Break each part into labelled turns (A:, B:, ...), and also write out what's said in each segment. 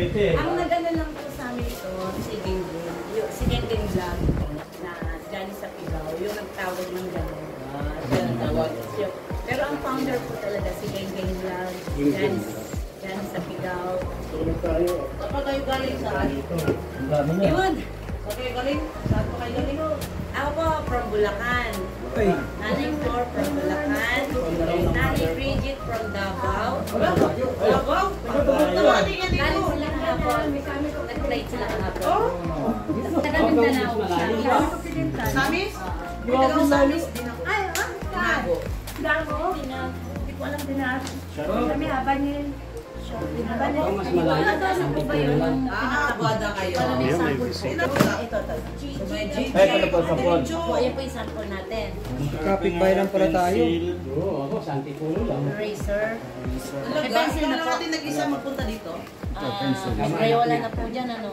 A: Ang nagano lang po sa amin ito, si Genggeng Vlog na Johnny sa Pigaw, yung nagtawag ng gano'n. Pero ang founder po talaga si Genggeng Vlog, Johnny sa Pigaw.
B: Kapag kayo galing saan?
A: Iwan!
B: Kapag kayo galing? Saan pa kayo galing?
A: Ako po from Bulacan. Nanay Flor from Bulacan. Nanay Bridget from Davao.
B: Davao?
A: Galing sila kahapon. Nag-flight sila kahapon. Taga Mindanao.
B: Samis?
A: Yung tagang Samis din ako.
B: Ay, Nago.
A: Dago? Hindi ko alam din na. Kami habanin.
C: Mas malayo.
B: Buwada kayo.
A: Ito.
C: Ano po sa phone?
A: Ayan po yung sample natin.
C: Kapit-bahay lang pala tayo. Oo, ako, santi puno lang.
A: Eraser.
B: May pencil na po. natin nag-isa magpunta dito.
A: Crayola na po dyan, ano?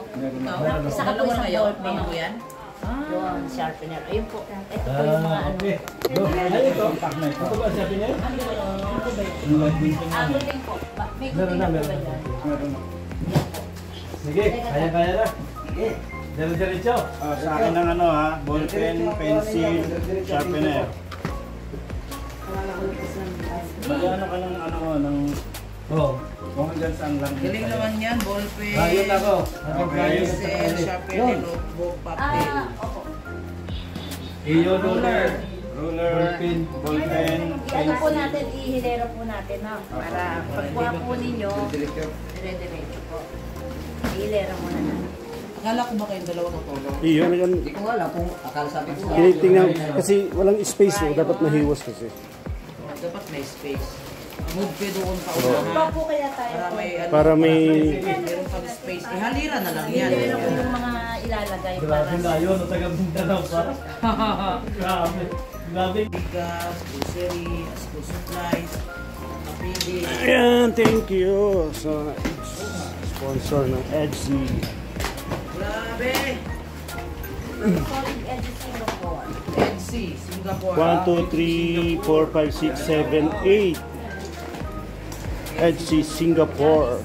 A: Isa ka po isang ballpen.
B: Ano yan?
A: Yun, sharpener. Ayun po. Ito po yung mga ano.
C: Ay, ito. Ito ba sabi niya?
A: Aguling po. May guting na po ba dyan?
C: Sige, kaya-kaya na. Sige. Diretso.
D: Sa akin ng ano ha, ballpen, pencil, sharpener. Mag-ano ka ng ano ko, ng...
C: Oo.
D: Kung hanggang saan lang.
B: Galing naman yan, ballpen.
C: Ayun ako.
B: Pencil, sharpener, notebook, papel.
A: Opo.
C: Iyo, ruler.
D: Ruler,
C: Ballpen.
D: ballpen,
A: Ano po
D: pencil.
A: natin, ihilero po natin, no? Para pagkuha po ninyo, dire-diretso po. Ihilero muna natin.
B: Akala ko ba kayong dalawa natulog?
E: Iyo,
C: Hindi ko alam kung akala sabi ko.
E: tinitingnan kasi walang space dapat nahiwas kasi.
B: Dapat may space. Move kayo doon sa
A: Ba
B: unahan.
A: po kaya tayo
B: Para
A: po?
B: may ano.
E: Para may
B: Meron pang space. Halira na lang yan.
A: Ihilero po yung mga ilalagay para
C: Grabe na yun, taga Mindanao pa. Grabe. Grabe.
B: Bigas, grocery, school supplies, kapili.
E: Ayan, thank you sa sponsor ng EDSI.
B: Grabe!
A: solid edge Singapore.
B: NC, Singapore.
E: 1, 2, 3, 4, 5, 6, 7, 8. EDSI Singapore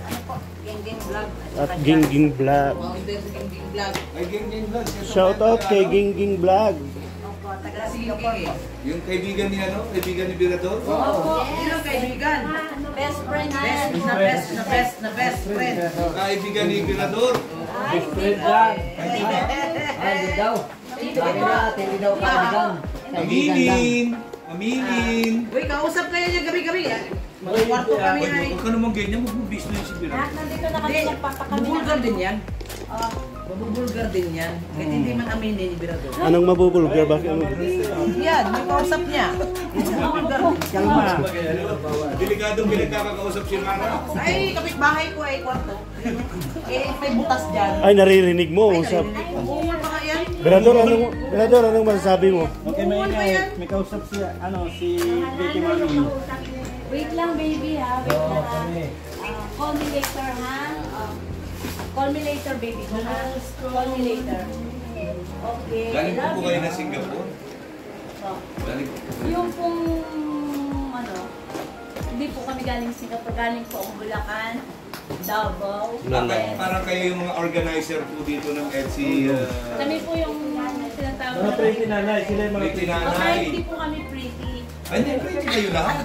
A: Genggeng Vlog.
E: at Gingging Vlog.
B: Mountain Gingging Vlog.
D: Ay, Gingging Vlog.
E: Shout out kay Gingging Vlog.
A: Opo, taga
B: Singapore.
A: Singapore.
D: Yung kaibigan ni ano? Kaibigan ni Birador?
B: Opo. Sino kaibigan?
A: Best friend
B: Best,
A: yan.
B: na best friend.
D: Kaibigan ni Birador.
A: Ay, hindi po.
C: Ay, hindi daw. Sabi na, hindi daw kaibigan.
D: Aminin! Aminin!
B: Uy, kausap kayo niya gabi-gabi. Kwarto kami na eh.
D: Huwag ka naman ganyan, mag-business si Birador.
A: Nandito na kami,
B: Hindi,
A: nagpapakami na
B: bubulgar
A: kami.
B: din yan.
A: Oh,
B: Mabubulgar din yan. Kahit hindi man aminin ni Birador.
E: Anong mabubulgar? Bakit ano?
B: Yan, yung kausap niya. Mabubulgar din.
E: Kalma.
D: Delikadong pinagkakausap si Mara.
B: Ay, kapitbahay ko ay kwarto. Eh, may butas dyan.
E: Ay, naririnig mo. Usap.
B: Bumul pa nga yan.
E: Berador, anong masasabi mo?
D: Okay, may kausap siya, ano, si Betty Mami.
A: wait lang, baby, ha? Wait lang, ha? Call me later, ha? Call me later, baby. Call me later. Okay.
D: Galing po
A: love
D: po
A: you.
D: kayo na Singapore.
A: So,
D: Galing po.
A: yung pong, ano, hindi po kami galing Singapore, galing po ang Bulacan, Davao.
D: Parang kayo yung mga organizer po dito ng EDSI.
A: Kami po yung tinatawag
C: Mga pretty nanay, sila yung mga
D: Pretty
A: Okay,
D: nanay.
A: hindi po kami pretty.
D: Ay, hindi, pretty kayo lahat.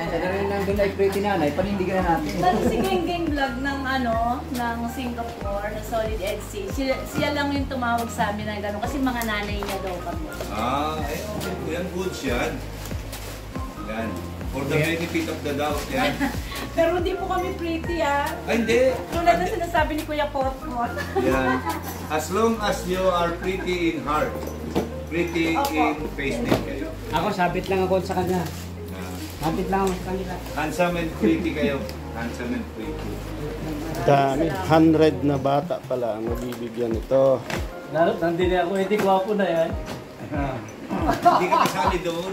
C: Sa rin lang doon ay pretty nanay, panindigan na natin.
A: Pero si Genggeng Vlog ng ano, ng Singapore, na Solid EDSI, siya lang yung tumawag sa amin na gano'n kasi mga nanay niya daw kami.
D: Ay, okay po yan. Goods yan. Yan. For the benefit of the doubt, yan.
A: Pero hindi po kami pretty, ah.
D: Ay, hindi.
A: Tulad na sinasabi ni Kuya Potpot.
D: Yan. As long as you are pretty in heart, pretty in face din kayo.
C: Ako, sabit lang ako sa kanya.
D: Ah,
C: Sabit lang ako sa kanila.
D: handsome and pretty kayo. Handsome and pretty.
E: Dami. 100 na bata pala ang mabibigyan ito.
C: Nandini ako, hindi gwapo na yan.
D: Hindi ka kasali doon.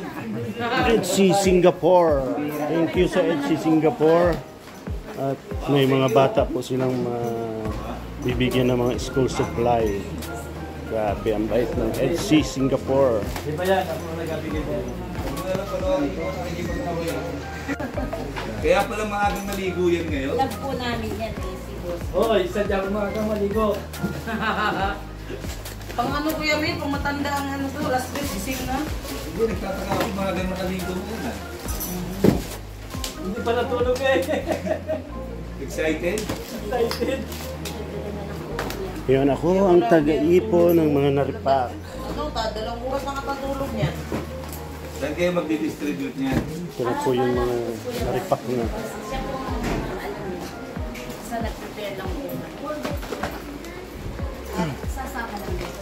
E: EDSI Singapore. Thank you sa EDSI Singapore. At may mga bata po silang bibigyan ng mga school supply. Grabe, ang bait ng EDSI Singapore.
C: Di ba yan? Ako na nagabigay mo.
D: Kaya pala maagang naligo yan ngayon.
A: Love po namin yan, eh, si Boss.
F: Hoy, sadya ko mga maligo.
B: Pang ano Kuya Will, pang matanda ang ano to, last day, gising na.
D: Hindi, nagtataka ako mga ganun nakaligo muna.
F: Hindi pa natulog eh.
D: Excited?
F: Excited.
E: Yan ako ang taga-ipo ng mga naripak.
B: Ano ta, 2 oras nakatulog niyan.
D: Saan kayo magdi-distribute niyan?
E: Ito na po yung mga naripak na.
A: Siya po ang sa nag-prepare lang po. Sasama lang dito.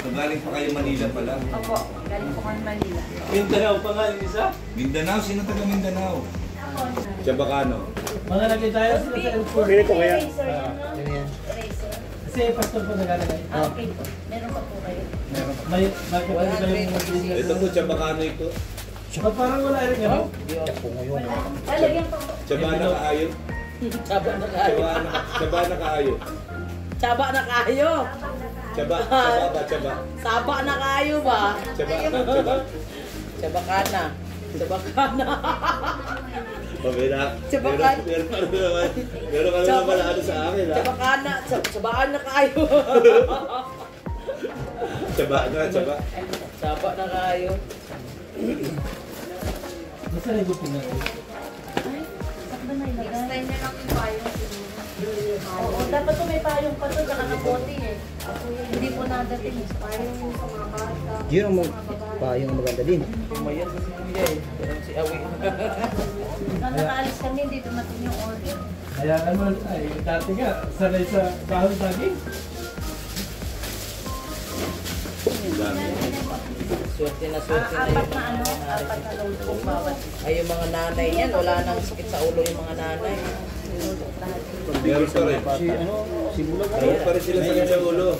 D: So galing pa kayo Manila pala.
A: Opo, galing po kami Manila.
F: Mindanao pa nga yung isa.
D: Mindanao? Sino taga Mindanao? Chabacano.
F: Mga lagay tayo sila sa airport.
E: Pili ko kaya.
A: Eraser yan, no? Eraser.
F: Kasi pastor po nagalagay.
A: Okay po. Meron pa po kayo.
F: May kayong mga
D: Ito po, Chabacano ito.
F: parang wala rin ano?
A: Lalagyan pa po.
D: Chabana kaayo.
B: Tsaba na kayo.
D: Chabana kaayo.
B: Tsaba na kayo.
D: Chaba ba? Chaba.
B: Saba na kayo ba?
D: Chaba. Chaba.
B: Tsaba ka na. Tsaba ka na.
D: Okay na.
B: Chabakan.
D: Meron ka naman pala ano sa akin ha.
B: Tsaba ka na. Tsabaan na kayo.
D: Chaba na, chaba.
B: Tsaba na kayo.
F: Basta na yung natin.
A: Takbo na ilagay. Next time na lang yung payong siguro. Oo, dapat po may payong pa to, tsaka na bote eh. Hindi po nadating. Payong sa mga bata.
C: Yun ang yung maganda din.
B: Tumayan sa Kuya eh. Pero si Awi.
A: Nung nakaalis kami, hindi dumating yung order.
F: Kaya naman, ay dati nga, sanay sa bahon saging.
B: Swerte na swerte na
A: Apat
B: yung
A: na ano,
B: mga nanay.
A: apat na load po bawat.
B: Ay, yung mga nanay yan, wala nang sakit sa ulo yung mga nanay.
D: Meron pa rin. Meron pa rin sila sa ulo.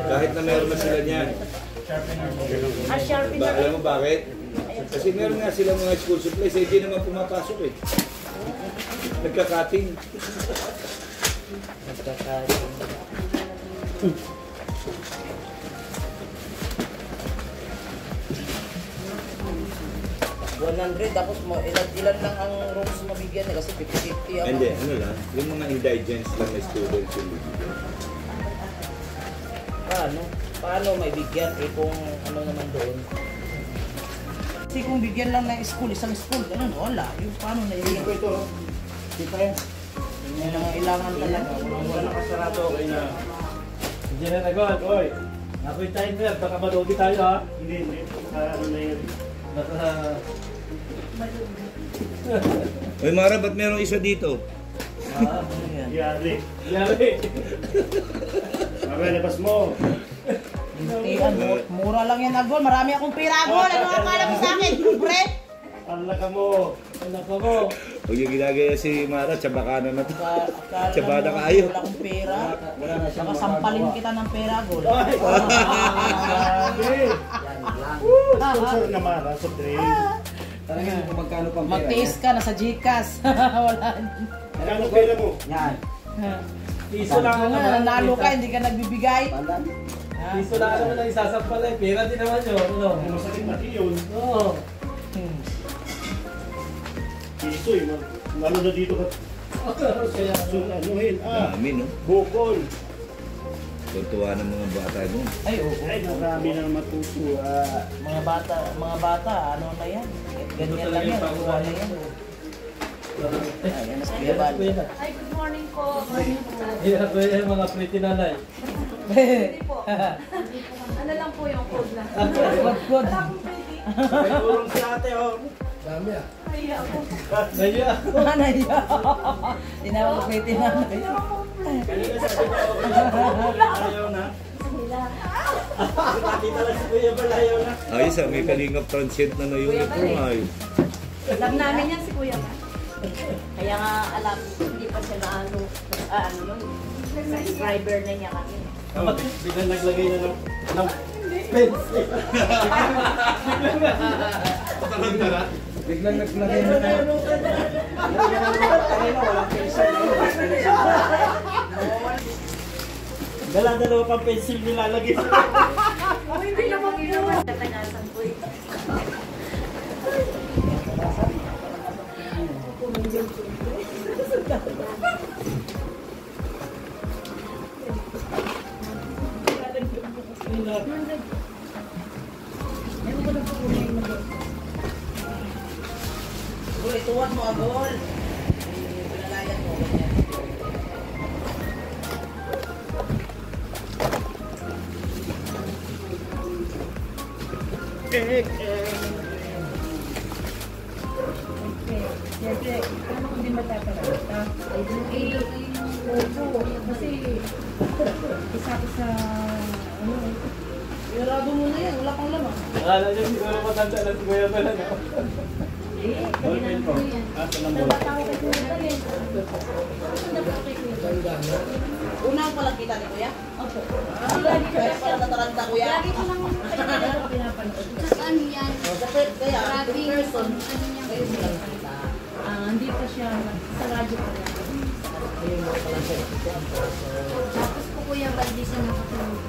D: Kahit na meron na sila niyan.
A: Ah, sharpie na
D: Alam mo bakit? Kasi meron nga sila mga school supplies, eh, hindi naman pumapasok eh. Nagka-cutting.
B: Nagkakaroon. 100, tapos ilan lang ang rooms mabigyan niya kasi 50-50 ang...
D: Hindi, ano lang, yung mga indigents lang na students yung bibigyan.
B: Paano may bigyan eh kung ano naman doon? Kasi kung bigyan lang ng school, isang school, ganun, wala. Yung paano na yun?
E: Ito, kita yan.
B: Yan ang kailangan talaga.
F: Wala nakasarado, okay na. Hindi na nagawad, oy. Ako'y time na, baka malugi tayo ha.
E: Hindi. Ano na yun?
F: Baka...
D: Uy Mara, ba't meron isa dito?
B: Ano yan?
E: Yari.
F: Yari.
E: Mara, labas mo.
B: Hintian, mura lang yan, Agol. Marami akong pera, Agol. Ano ang akala mo sa akin? Bre?
E: Ala ka mo.
F: Anak mo.
D: Huwag yung ginagaya si Mara, tsabakana na to.
B: Akala
D: Tsabada
B: mo,
D: ka kayo.
B: wala akong pera. Baka sampalin kita ng pera, Agol.
E: Grabe. Sponsor na Mara sa train.
C: Talagang kung magkano pang pera.
B: Magtiis ka, nasa Gcash. Wala.
E: Kano pera mo?
C: Yan.
F: Piso lang
B: Ano nga, nanalo ka, hindi ka nagbibigay.
C: Pandan.
F: Piso lang naman ang isasampal eh. Pera din naman yun. Ano?
E: Masakit na yun.
F: Oo.
E: Piso eh. Ano na dito ka?
F: Kaya
E: Anuhin.
D: Dami, no?
E: Bukol.
D: Tutuwa ng mga bata mo.
B: Ay, oo.
E: Ay, marami na matutuwa.
B: Mga bata, ano na yan? Ganyan lang yan, nakuha na yan. Ayan, mas Kuya Bal.
A: Ay, good morning po. Morning po.
F: Yan ako yung mga pretty nanay.
A: Hindi po. Ano lang po yung code lang.
B: Good.
A: Wala akong pwede.
E: May tulong si ate oh.
F: Dami ah.
A: Ay, ako.
F: Naya.
B: Nanay. Tinawag ko yung tinanay.
E: Kanina sabi ko, ayaw na.
A: Sila.
E: Nakita lang si Kuya Bal, ayaw na.
D: Ayos ah, may kalingap transient na unit ko. Ay.
A: Alam namin yan si Kuya Bal. Kaya nga alam, hindi pa siya na ano yun. Subscriber na niya kami.
E: Biglang naglagay na ng pencil.
C: Biglang naglagay na tayo.
E: Dala-dalawa pang pencil nilalagay.
A: Oh, hindi naman yun. Katanasan ko eh.
B: Bro, ituwan mo agol. Pinalayan mo. Ganyan.
A: Siyempre, ano kung di matatalata? Opo, kasi isa ko sa ano.
B: Irado mo na yan. Wala pang laman.
F: Akala niyo siguro matanda na si Kuya pala, no?
A: Kailangan ko yan. Nabata ko kay Kuya Bal. Nabata ko kay Kuya Bal.
B: Unang palang kita ni Kuya?
A: Opo.
B: Kaya pala nataranta Kuya.
A: Lagi ko lang pinapanood.
G: Saan yan?
B: Kaya,
G: Grabe.
B: person.
G: Ano niya?
B: Kayo mo lang kita.
A: Hindi pa siya sa radyo pa lang.
B: Ayun mo pala siya.
G: Tapos po Kuya Baldi siya nakatulog.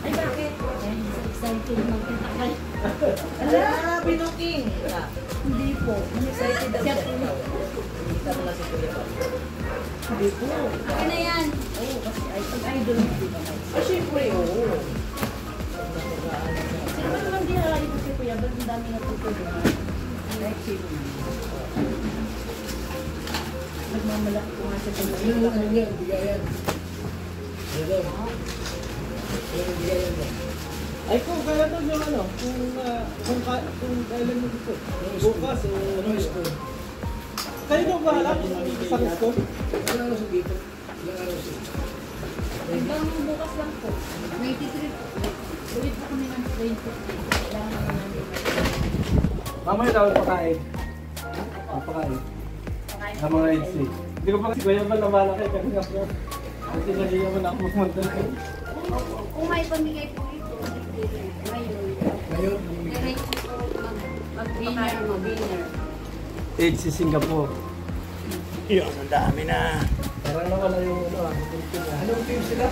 A: Ay, bakit?
G: Dahil sa excited magkita kayo.
B: Ala, binuking.
A: Hindi po.
B: Excited daw siya. Kita mo lang si Kuya.
A: Hindi po.
G: Akin na yan.
A: Oo, kasi pag-idol mo, di ba?
B: Ah, syempre, oo.
A: Siguro naman di harali ko si Kuya Bal, ang dami natutulungan. Like sino na. Nagmamalaki ko nga siya sa mga.
F: Ay, kung kaya to yung ano, kung kailan mo gusto. Bukas o ano yun. Kayo daw ba alam sa gusto?
A: Hanggang bukas lang po.
G: 93.
A: Ulit po kami ng 20. Kailangan na namin.
F: Mamaya daw pakain. Pakain. Sa mga EDC. Hindi ko pa kasi Kuya Bal na malaki kasi nga po. Kasi nahiya mo na ako pumunta.
G: Kung may pamigay po ito, ngayon. Diretso po mag-dinner mo, dinner.
F: EDC Singapore.
E: Yun, ang dami na.
F: Parang nawala yung ano ah. Anong team sila?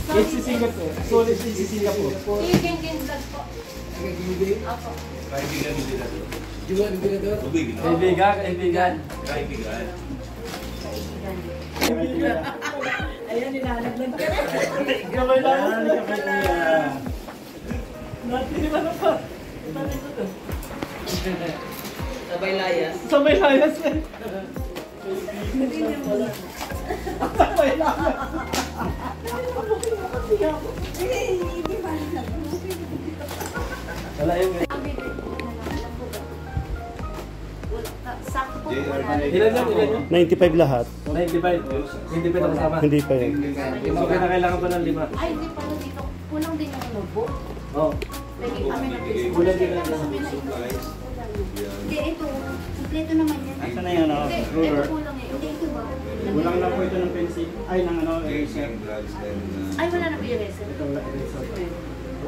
F: EDC Singapore. Solid EDC Singapore.
G: King vlog po. Opo.
D: Kaibigan mo sila doon. Tubig, no?
F: Kaibigan.
D: Kaibigan.
A: Ayan, nilalaglag ka na.
F: Gabay lang. Natin naman na pa.
B: Sabay layas.
F: Sabay layas eh. Sabay layas. Wala yung
G: Sakto po.
F: ilan yun?
E: 95 lahat.
F: 95. Hindi pa ito kasama.
E: Hindi pa yun.
F: So kaya kailangan pa ng 5.
G: Ay, hindi pala dito. Kulang din ang notebook.
F: Oo.
G: Lagi kami na
F: Kulang din ang
G: Hindi, ito. Kompleto naman yan.
C: Asa na yun,
G: Hindi, ito kulang eh. Hindi, ito ba?
C: Kulang lang po ito ng pencil. Ay, ng ano, eraser.
D: Drugs, then,
G: Ay, wala na ba yung lesson?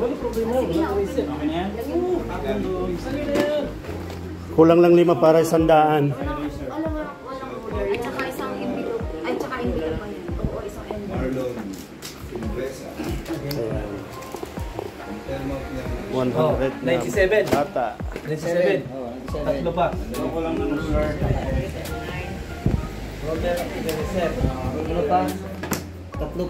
F: Wala problema. Wala ko isip.
C: Okay na yan?
F: Sali na yan.
E: Kulang lang 5 para 100.
G: Walang order. At saka isang envelope. Ay, tsaka envelope pa yan. Oo, isang envelope.
D: Marlon Impresa.
E: Ayan.
D: Telmont niya.
E: 100 na
F: 97.
E: bata.
F: 97. Tatlo pa.
C: Ko lang ng ruler.
F: Roller, 97.
C: Ano pa? Tatlo.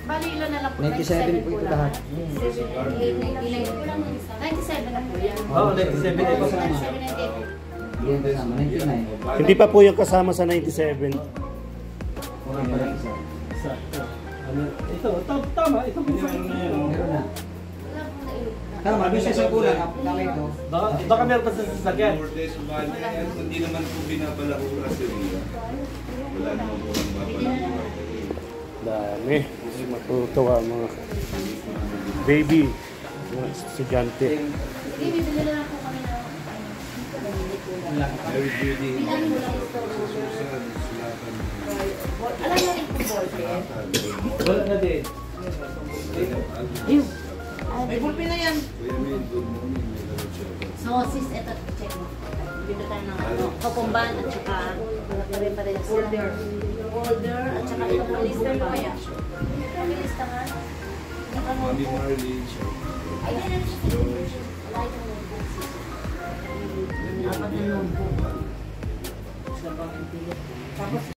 A: Bali ilan na lang po?
C: 97 po ito lahat.
G: 78, 99. Kulang 97 na po yan.
F: Oo, 97 ito.
G: 97, 98.
C: Hindi kasama, 99.
E: Hindi pa po yung kasama sa 97.
C: Kulang pa lang isa.
F: Sakto. Ito, tama. Ito
C: Meron na.
G: Wala pong nailog.
C: Tama, doon siya sa kulang. Tama ito.
F: Baka meron pa sa sasakyan.
D: Mortes, Umali, yan. Hindi naman po binabalako kasi nila. Wala naman po ang babalako.
E: Dami. Matutuwa mga baby, mga estudyante.
G: Hindi, bibili na lang po kami ng
D: Mary Judy.
G: bilangin mo lang ito.
D: Susan, Sulatan.
A: Alam na rin po boyfriend.
F: Wala na din.
B: May bulpi na yan.
D: Kuya Min, good morning. May laro siya.
A: So, sis, eto, check mo. Dito tayo ng ano, kakumban at saka rin pa rin folder. Folder at saka ito po lista mo kaya. May lista nga.
D: Mami Marlene.
A: Ay, yan ang Apat na notebook.
B: Tapos